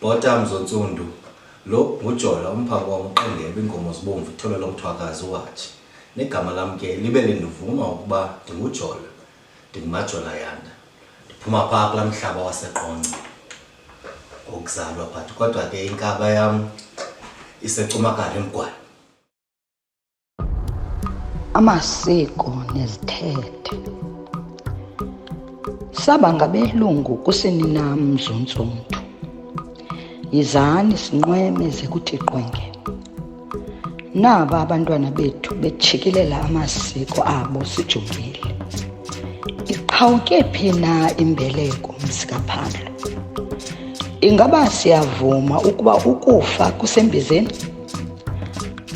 Bottom zonsundu lo nguJola umphako wamqengebe inkomo zibomvu ithole lomthwakazi wathi negama lami ke libe lindivuma ukuba ndinguJola ndingumajola yanda ndiphuma phaa kulaa mhlaba waseQonce okuzalwa but kodwa ke inkaba yam iseCumakala eMgwani. Amasiko nezithethe. Saba ngabelungu kuseninam Mzuntsundu. Yizani sinqweme ze kuthi qwenge. Naba abantwana bethu bejikilela amasiko abo sijongile. Iqhawuke phi na imbeleko mzikaPhandlo? Ingaba siyavuma ukuba ukufa kusembizeni?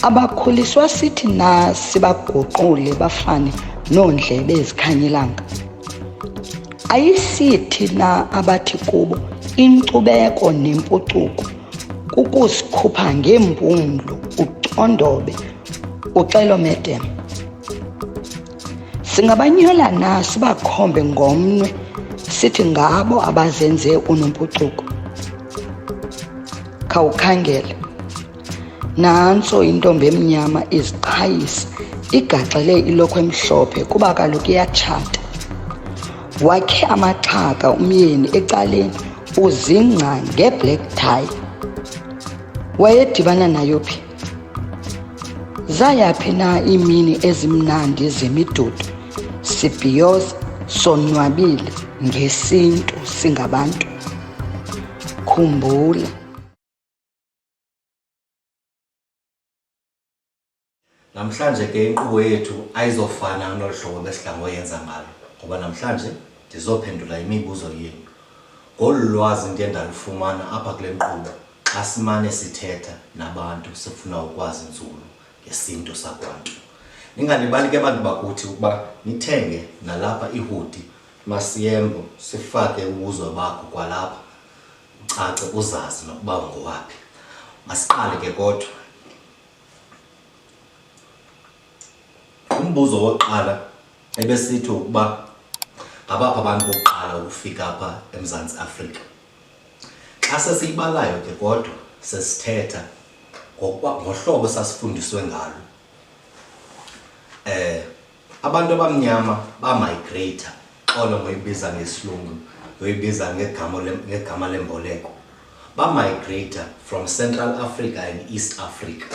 Abakhuliswa sithi na sibaguqule bafane noondlebe ezikhanyilanga? Ayisithi na abathi kubo inkcubeko nempucuko kukusikhupha ngeempumlo ucondobe uxelomedem? Singabanyola na sibakhombe ngomnwe sithi ngabo abazenze unompucuko? Khawukhangele, nantso intombi emnyama iziqhayisa igaxele ilokhwe emhlophe kuba kaloku iyatshata. Wakhe amaxhaka umyeni ecaleni uzingca ngeblack tie. Wayedibana nayo phi? Zayaphi na iimini ezimnandi zemidudu sibhiyoza sonwabile ngesintu singabantu? Khumbula, namhlanje ke inkqubo yethu ayizofana nolu hlobo besidla ngoyenza ngalo ngoba namhlanje ndizophendula imibuzo yenu ngolu lwazi ndiye ndalufumana apha kule nkqubo xa simane sithetha nabantu sifuna ukwazi nzulu ngesintu sakwantu. Ningalibali ke bantu bakuthi ukuba nithenge nalapha ihudi masiyembo sifake ubuzo bakho kwalapha ucace uzazi nokuba ngowaphi. Masiqale ke kodwa. Umbuzo wokuqala ebesithi ukuba ngabaphi abantu bokuqala ukufika apha eMzantsi Afrika. Xa sesiyibalayo ke kodwa sesithetha ngohlobo sasifundiswe ngalo. Abantu abamnyama bamigrate xolo ngoyibiza ngesilungu ngoyibiza ngegama lemboleko. Bamigrate from Central Africa and East Africa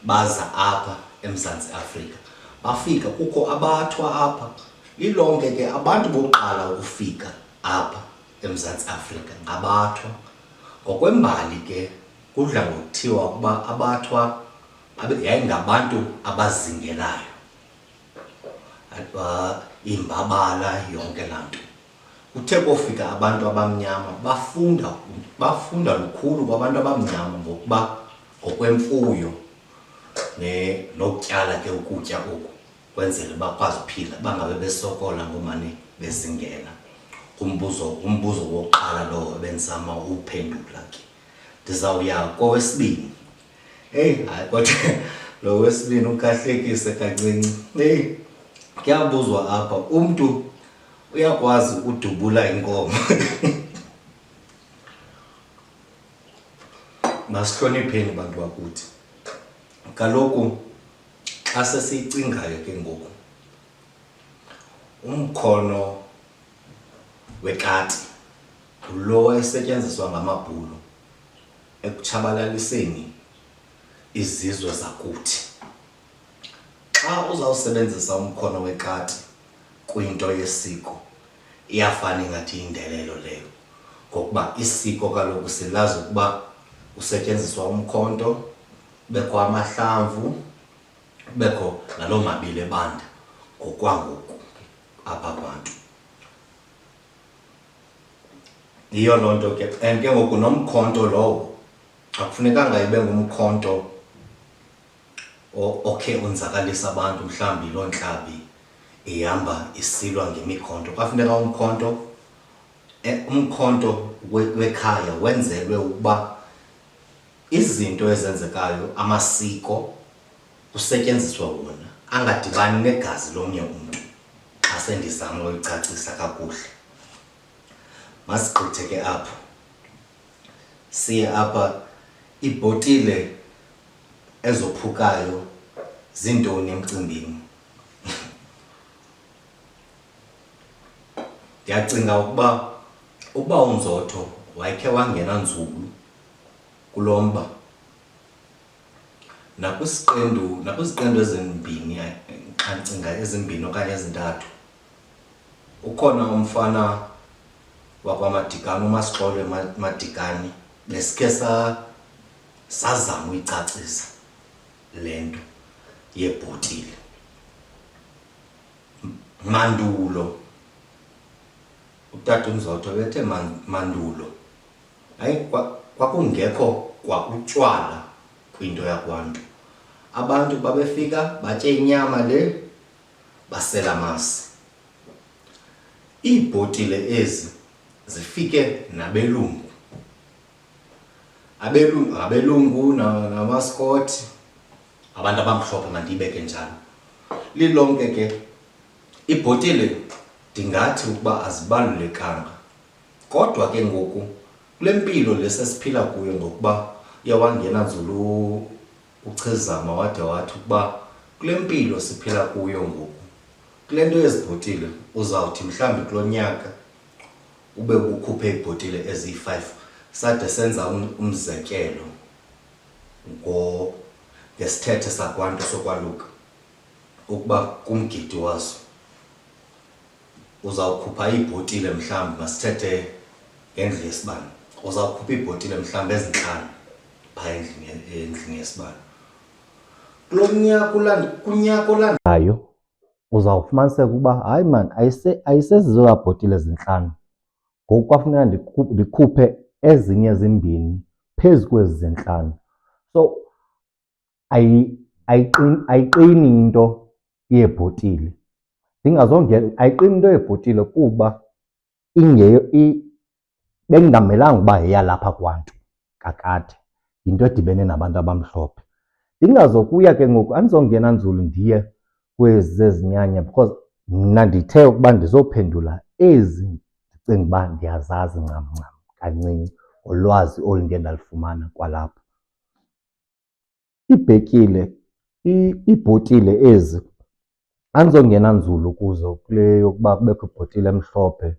baza apha eMzantsi Afrika. Bafika kukho abathwa apha. Lilonke ke abantu bokuqala ukufika apha eMzantsi Afrika ngabathwa. Ngokwembali ke kudla ngokuthiwa ukuba abathwa yayingabantu abazingelayo. Imbabala yonke lanto. Kuthe kofika abantu abamnyama bafunda lukhulu kwabantu abamnyama ngokuba ngokwemfuyo nokutyala ke ukutya oku kwenzele bakwazi ukuphila bangabe besokola ngomane bezingela. Umbuzo wokuqala lo ebenzama uphendula ke. Ndizawuya kowesibini. Hayi kodwa lo wesibini ukahlekise kancinci. Kuyabuzwa apha umuntu uyakwazi udubula inkomo. Masihlonipheni bantu bakuthi. Kaloku xa sesicingayo ke ngoku umkhono wekati lo esetyenziswa ngamabhulu ekutshabalaliseni izizwe zakuthi. Xa uzawusebenzisa umkhono wekati kwinto yesiko iyafana ingathi indelelo leyo ngokuba isiko kaloku silazi ukuba usetyenziswa umkhonto, bekho amahlamvu, bekho naloo mabili ebanda ngokwangoku apha abantu. Yiyo loo nto ke and ke ngoku nomkhonto lowo akufunekanga ibe ngumkhonto okhe unzakalisa abantu mhlawumbi loo ntlabi ihamba isilwa ngemikhonto. Kwafuneka umkhonto wekhaya wenzelwe ukuba izinto ezenzekayo amasiko kusetyenziswa wona angadibani negazi lomnye umuntu. Xa sendizama uyicacisa kakuhle masigqithe ke apho siye apha ibhotile ezophukayo zintoni emcimbini. Ndiyacinga ukuba uNzotho wayekhe wangena nzulu kulo mba nakwiziqendu ezimbini, xa ndicinga ezimbini okanye ezintathu. Ukhona umfana wakwaMadikane, uMasixole Madikane, besikhe sazama uyicacisa le nto yebhotile mandulo. Utata uNzotho bethe mandulo kwakungekho kwakutywala kwinto yakwantu. Abantu babefika batye inyama le, basela amasi. Iibhotile ezi zifike nabelungu, abelungu namaskoti, abantu abamhlophe mandiyibeke njalo. Lilonke ke ibhotile ndingathi ukuba azibalulekanga, kodwa ke ngoku kule mpilo lesesiphila kuyo, ngokuba uyawangena nzulu uChizama wade wathi ukuba kule mpilo siphila kuyo ngoku, kule nto yezibhotile uzawuthi mhlawumbi kulo nyaka ube ukhuphe iibhotile eziyi-5. Sade senza umzekelo ngesithethe sakwantu sokwaluka ukuba kumgidi wazo uzawukhupha iibhotile mhlawumbi, masithethe ngendlu yesibane, uzawukhupha iibhotile mhlawumbi ezi-5 phaa endlini yesibane. Kunyaka olandelayo uzawufumaniseka ukuba hayi man, ayisezizo bhotile ezi-5, ngoku kwafuneka ndikhuphe ezinye ezimbini phezu kwezi zi-5. So ayiqini into yeebhotile. Ayiqini into yeebhotile kuba bekungamelanga uba yeyalapha kwantu kakade, yinto edibene nabantu abamhlophe. Ndingazokuya ke ngoku, andizongena nzulu ndiye kwezi zezinyanya because mna ndithe ukuba ndizophendula ezi ndicinga uba ndiyazazi ncam kancinci ngolwazi olu ndiye ndalifumana kwalapha. Iibhotile ezi andizongena nzulu kuzo kule yokuba kubekho ibhotile emhlophe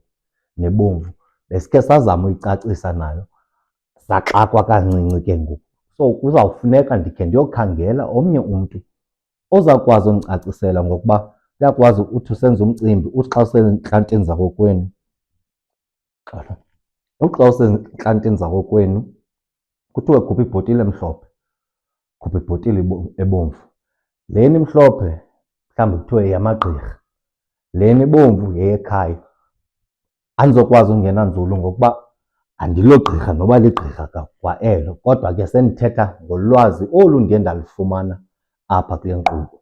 nebomvu, besikhe sizama uyicacisa nayo, saxakwa kancinci ke ngoku. So kuzawufuneka ndikhe ndiyokhangela omnye umntu ozawukwazi undicacisela, ngokuba uyakwazi uthi usenza umcimbi, uthi xa usentlantini zakokwenu, kuthiwe khupha ibhotile emhlophe, khupha ibhotile ebomvu. Lena imhlophe mhlawumbi kuthiwe yeyamagqirha, lena ibomvu yeyekhaya. Andizokwazi ungena nzulu ngokuba andilogqirha noba ligqirha kwa elo, kodwa ke sendithetha ngolwazi olu ndiye ndalifumana apha kule nkqubo.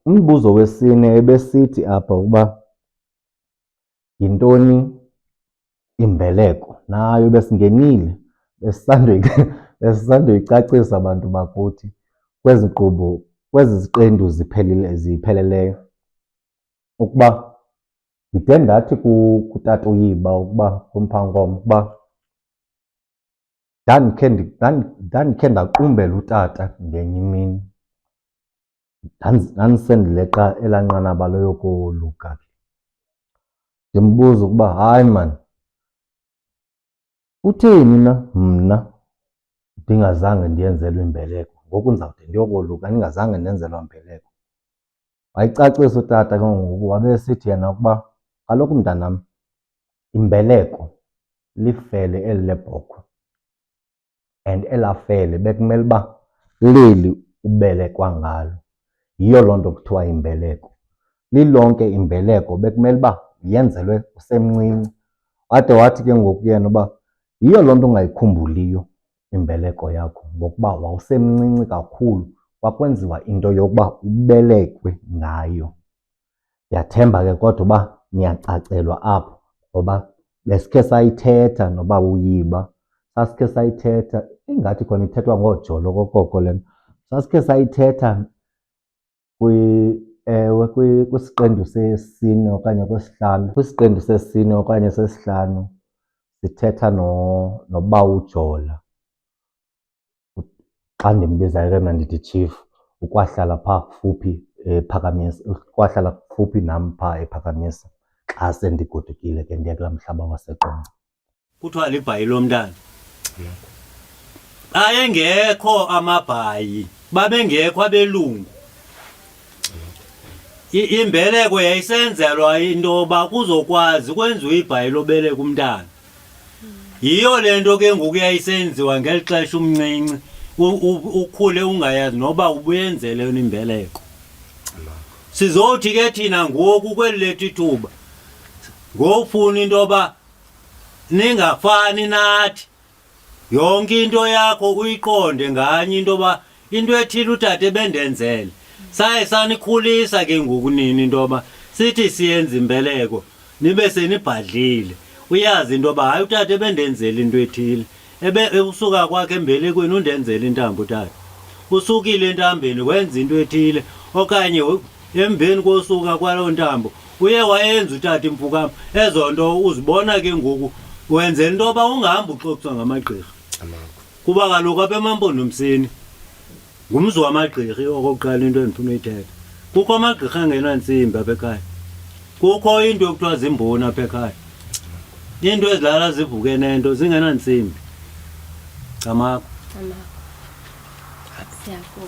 Umbuzo wesine ebesithi apha ukuba yintoni imbeleko, nayo besingenile besisandoyicacisa bantu bakuthi kwezi nkqubo, kwezi ziqendu zipheleleyo, ukuba ndide ndathi kutata uYiba ukuba kuMphangomo ukuba ndandikhe ndaqumbela utata ngenye imini, ndandisendileqa elaa nqanaba loyokoluka ke. Ndimbuza ukuba hayi mani, kutheni na mna ndingazange ndiyenzelwe imbeleko, ngoku ndizawude ndiyokoluka ndingazange ndenzelwa mbeleko? Wayicacisa utata ke ngoku, wabe esithi yena ukuba kaloku mntanam, imbeleko lifele eli lebhokhwe and elaa fele bekumele uba leli ubelekwa ngalo, yiyo loo nto kuthiwa yimbeleko. Lilonke imbeleko bekumele uba yenzelwe usemncinci. Wade wathi ke ngoku yena uba yiyo loo nto ungayikhumbulayo imbeleko yakho, ngokuba wawusemncinci kakhulu, kwakwenziwa into yokuba ubelekwe ngayo. Ndiyathemba ke kodwa uba niyacacelwa apho, ngoba besikhe sayithetha noba uYiba, sasikhe sayithetha, ingathi khona ithethwa ngoojolo okokoko le nto. Sasikhe sayithetha Ewe, kwisiqendu sesine okanye kwesihlanu. Kwisiqendu sesine okanye sesihlanu sithetha noBawu Jola. Xa ndimbizayo ke mna ndithi Chief, ukwahlala phaa kufuphi ePhakamisa, ukwahlala kufuphi nam phaa ePhakamisa xa sendigodukile ke ndiya kulaa mhlaba waseQonce. Kuthiwa libhayi lomntana. Ayengekho amabhayi, babengekho abelungu. Imbeleko yayisenzelwa into yoba kuzokwazi kwenziwa ibhayi lobeleka umntana. Yiyo le nto ke ngoku yayisenziwa ngeli xesha umncinci ukhule ungayazi noba ubuyenzele yona imbeleko. Sizothi ke thina ngoku kweli lethu ithuba ngofuna into yoba ningafani nathi, yonke into yakho uyiqonde nganye into yoba into ethile utata ebendenzele. Saye sanikhulisa ke ngoku nini into yoba sithi siyenza imbeleko nibe senibhadlile, uyazi into yoba hayi utata ebendenzele into ethile. Usuka kwakhe embelekweni undenzele intambo utata, usukile entambeni wenza into ethile, okanye emveni kosuka kwaloo ntambo uye wayenza utata imfukama. Ezo nto uzibona ke ngoku wenzela into yoba ungahambi uxoxiswa ngamagqirha, kuba kaloku apha eMampondomiseni ngumzi wamagqirha. Okokuqala into endifuna uyithetha, kukho amagqirha angenantsimbi apha ekhaya, kukho into ekuthiwa zimboni apha ekhaya, into ezilala zivuke nento zingenantsimbi. Camako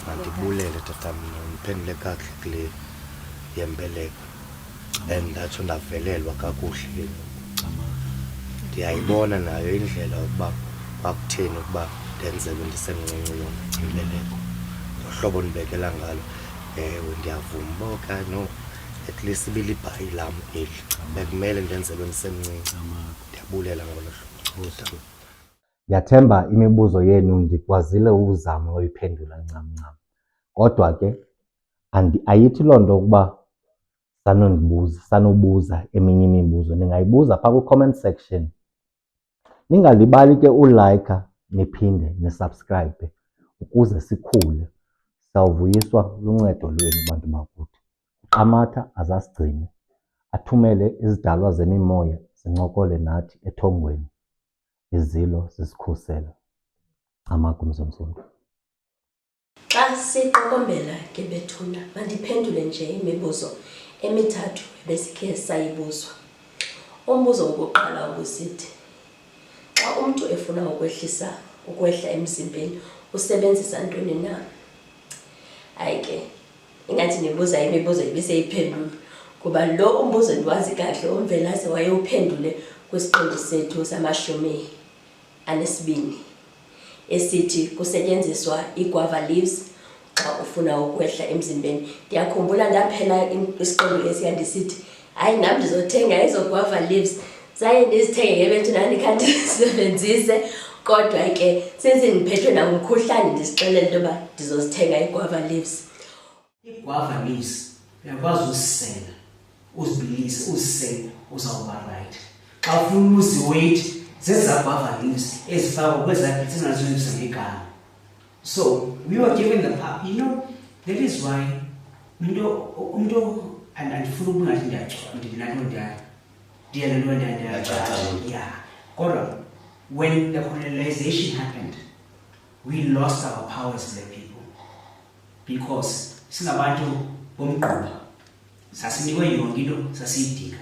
Mandibulele tata, mna ndiphendule kakuhle kule yembeleko and ndatsho ndavelelwa kakuhle. Ndiyayibona nayo indlela ukuba kwakutheni ukuba ndenzelwe ndisemncinci yona imbeleko, ngohlobo ndibekela ngalo. Ewe, ndiyavuma uba okanye no, at least ibilibhayi lam eli bekumele ndenzelwe ndisemncinci. Ndiyabulela ngolo hlobo. Ndiyathemba imibuzo yenu ndikwazile uzama uyiphendula ncam ncam, kodwa ke ayithi loo nto ukuba sanobuza eminye imibuzo. Ningayibuza phaa kwi-comment section. Ningalibali ke ulayikha niphinde nisubscribe ukuze sikhule. Sawuvuyiswa luncedo lwenu bantu bakuthi. UQamatha azasigcine, athumele izidalwa zemimoya zincokole nathi ethongweni, izilo zisikhusela. Camako Mzimkhulu. Xa siqokombela ke bethuna, mandiphendule nje imibuzo emithathu besikhe sayibuzwa. Umbuzo wokuqala ubusithi, xa umuntu efuna ukwehla emzimbeni usebenzisa ntoni na? Hayi ke, ingathi nibuza imibuzo ibiseyiphendulwe, kuba lo umbuzo ndiwazi kahle uMvelase wayewuphendule kwisiqendu sethu samashumi anesibini esithi kusetyenziswa i-guava leaves xa ufuna ukwehla emzimbeni. Ndiyakhumbula ndaphela isiqendu esiyandisithi hayi nam ndizothenga ezo guava leaves. Zaye ndizithenge ke bethuna ndikhanti ndisebenzise, kodwa ke sezindiphethwe nangumkhuhlane ndizixelele into yoba ndizozithenga i-guava leaves. I-guava leaves uyakwazi uzisela, uzibilise, uzisele, uzawuba right. Xa ufuna uzi-weight zeza guava leaves ezifakwa kwezaa zinazenzisa ngegama. So we were given the power, you know, that is why umntu andifuna ubungathi yeah. Kodwa when the colonization happened, we lost our power as black people because singabantu bomgquba sasinikwe yonke into sasiyidinga,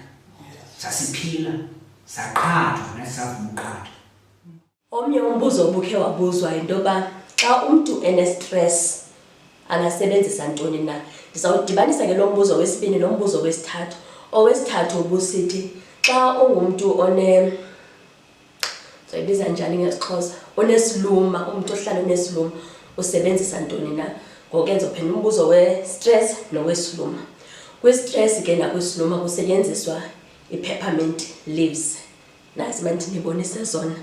sasiphila, saqhathwa nasavuma uqhathwa. Omnye umbuzo obukhe wabuzwa into yoba xa umntu ene-stress angasebenzisa ntoni na. Ndizawudibanisa ke lo mbuzo wesibini nombuzo wesithathu. Owesithathu ubusithi xa ungumntu soyibiza njani ngesiXhosa, onesiluma, umntu ohlala onesiluma usebenzisa ntoni na. Ngoko ke ndizophendula umbuzo we-stress nowesiluma. Kwi-stress ke nakwisiluma kusetyenziswa i-peppermint leaves. Nasi mandithi ndibonise zona.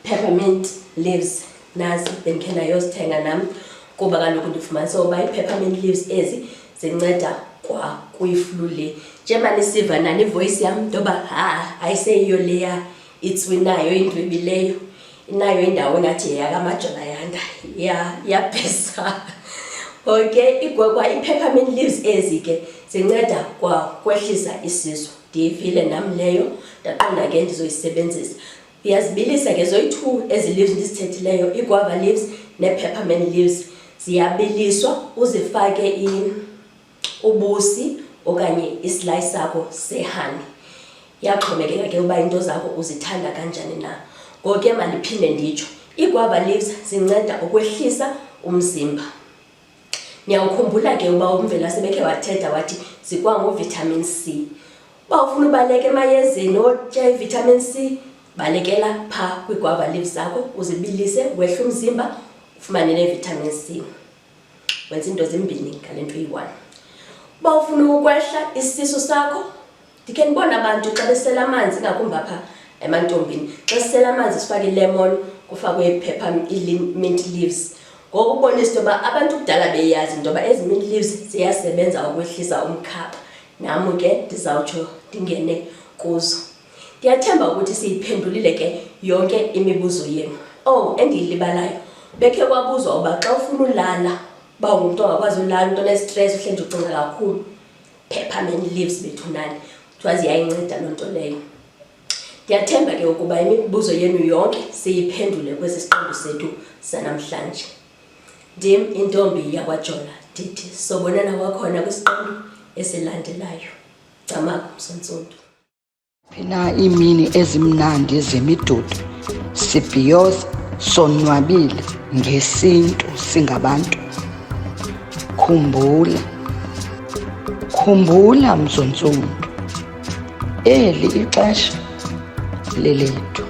Peppermint leaves nazi bendikhe ndayozithenga nam, kuba kaloku ndifumanise uba i-peppermint leaves ezi zinceda kwa kwi-flu le. Njengoba nisiva nani ivoyisi yam into yoba ayiseyiyo leya itswinayo indwebileyo, inayo indawo engathi yeyakamaJola yanda iyabhesa. Okay, igwagwa i-peppermint leaves ezi ke zinceda kwa kwehlisa isisu. Ndiyivile nam leyo ndaqonda ke ndizoyisebenzisa. Uyazibilisa ke zoyi-2 ezi leaves ndizithethileyo, i-guava leaves ne-peppermint leaves. Ziyabiliswa uzifake ubusi okanye islice sakho sehani. Yaxhomekeka ke uba into zakho uzithanda kanjani na. Ngoko ke mandiphinde nditsho, i-guava leaves zinceda ukwehlisa umzimba. Niyawukhumbula ke uba umvela sebekhe wathetha wathi zikwangovitamin C. Uba ufuna ubaleka emayezeni otya ivitamin C, balekela phaa kwi-guava leaves zakho, uzibilise, wehle umzimba, ufumane nevitamin C. Wenza into zimbini ngale nto iyi-1. Uba ufuna ukwehla isisu sakho, ndikhe ndibona abantu xa besela amanzi, ngakumbi apha emantombini, xa sisela amanzi sifake ilemon, kufakwe i-mint leaves. Ngoku ubonisa into yoba abantu kudala beyazi into yoba ezi mint leaves ziyasebenza ukwehlisa umkhapha. Nam ke ndizawutsho ndingene kuzo. Ndiyathemba ukuthi siyiphendulile ke yonke imibuzo yenu. Oh, endiyilibalayo, bekhe kwabuzwa uba xa ufuna ulala, uba ungumntu ongakwazi ulala, umntu onestress, uhleli ucinga kakhulu, peppermint leaves bethunani, kuthiwa ziyayinceda loo nto leyo. Ndiyathemba ke ukuba imibuzo yenu yonke siyiphendule kwesi siqendu sethu sanamhlanje. Ndim intombi yakwaJola, ndithi sobonana kwakhona kwisiqendu esilandelayo. Camagu Msontsundu. Phina iimini ezimnandi zemidudu sibhiyoza sonwabile ngesintu singabantu. Khumbula Msontsundu, eli ixesha lelethu.